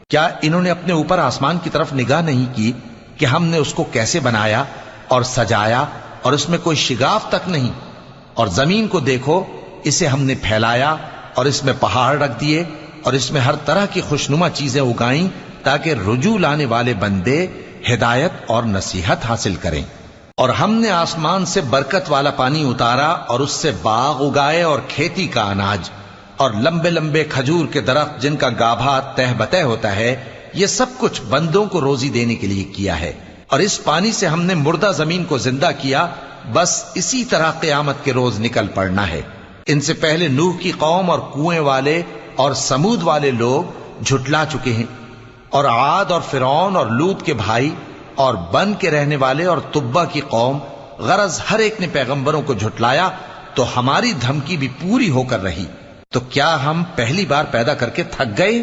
क्या इन्होंने अपने ऊपर आसमान की तरफ निगाह नहीं की कि हमने उसको कैसे बनाया और सजाया और इसमें कोई शिगाफ तक नहीं। और जमीन को देखो, इसे हमने फैलाया और इसमें पहाड़ रख दिए और इसमें हर तरह की खुशनुमा चीजें उगाई ताकि रुजू लाने वाले बंदे हिदायत और नसीहत हासिल करें। और हमने आसमान से बरकत वाला पानी उतारा और उससे बाग उगाए और खेती का अनाज और लंबे लंबे खजूर के दरख्त जिनका गाभा तह बतह होता है। ये सब कुछ बंदों को रोजी देने के लिए किया है। और इस पानी से हमने मुर्दा जमीन को जिंदा किया। बस इसी तरह क़यामत के रोज निकल पड़ना है। इनसे पहले नूह की कौम और कुएं वाले और समूद वाले लोग झुटला चुके हैं। और आद और फिरौन और लूत के भाई और बन के रहने वाले और तुब्बा की कौम, गरज हर एक ने पैगंबरों को झुटलाया, तो हमारी धमकी भी पूरी होकर रही। तो क्या हम पहली बार पैदा करके थक गए?